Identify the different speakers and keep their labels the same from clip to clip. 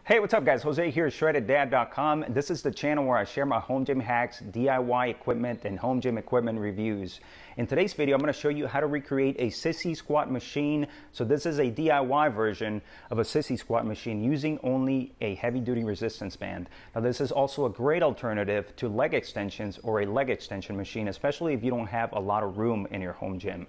Speaker 1: Hey, what's up guys? Jose here at shredded.com. This is the channel where I share my home gym hacks, DIY equipment, and home gym equipment reviews. In today's video, I'm going to show you how to recreate a Sissy squat machine. So this is a DIY version of a Sissy squat machine using only a heavy-duty resistance band. Now this is also a great alternative to leg extensions or a leg extension machine, especially if you don't have a lot of room in your home gym.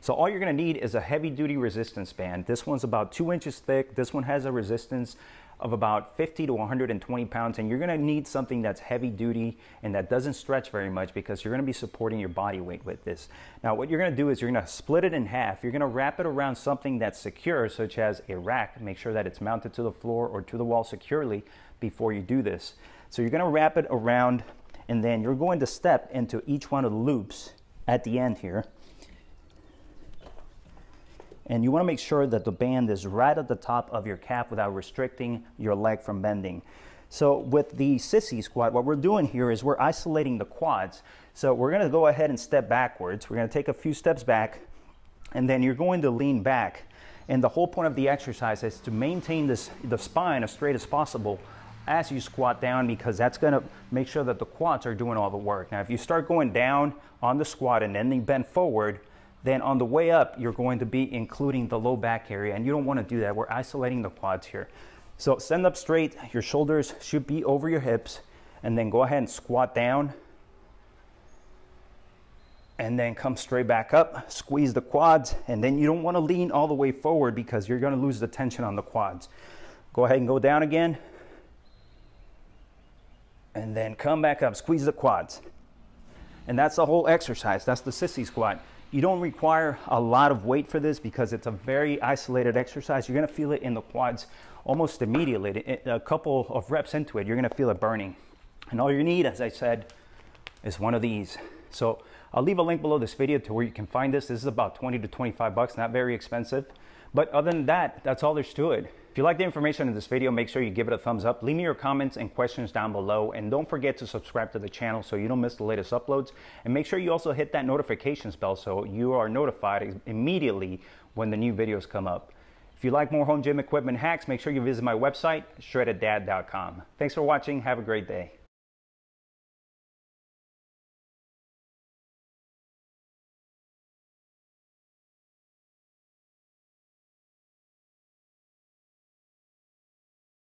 Speaker 1: So all you're going to need is a heavy-duty resistance band. This one's about 2 inches thick. This one has a resistance of about 50 to 120 pounds, and you're going to need something that's heavy duty and that doesn't stretch very much because you're going to be supporting your body weight with this. Now what you're going to do is you're going to split it in half. You're going to wrap it around something that's secure, such as a rack. Make sure that it's mounted to the floor or to the wall securely before you do this. So you're going to wrap it around, and then you're going to step into each one of the loops at the end here. And you want to make sure that the band is right at the top of your calf without restricting your leg from bending. So with the Sissy squat, what we're doing here is we're isolating the quads. So we're going to go ahead and step backwards. We're going to take a few steps back, and then you're going to lean back. And the whole point of the exercise is to maintain the spine as straight as possible as you squat down, because that's going to make sure that the quads are doing all the work. Now if you start going down on the squat and then you bend forward, then on the way up, you're going to be including the low back area, and you don't want to do that. We're isolating the quads here. So stand up straight, your shoulders should be over your hips, and then go ahead and squat down. And then come straight back up, squeeze the quads, and then you don't want to lean all the way forward because you're going to lose the tension on the quads. Go ahead and go down again. And then come back up, squeeze the quads. And that's the whole exercise. That's the Sissy squat. You don't require a lot of weight for this because it's a very isolated exercise. You're going to feel it in the quads almost immediately. A couple of reps into it, you're going to feel it burning. And all you need, as I said, is one of these. So I'll leave a link below this video to where you can find this. This is about 20 to 25 bucks, not very expensive. But other than that, that's all there's to it. If you like the information in this video, make sure you give it a thumbs up. Leave me your comments and questions down below. And don't forget to subscribe to the channel so you don't miss the latest uploads. And make sure you also hit that notifications bell so you are notified immediately when the new videos come up. If you like more home gym equipment hacks, make sure you visit my website, shredded.com. Thanks for watching. Have a great day.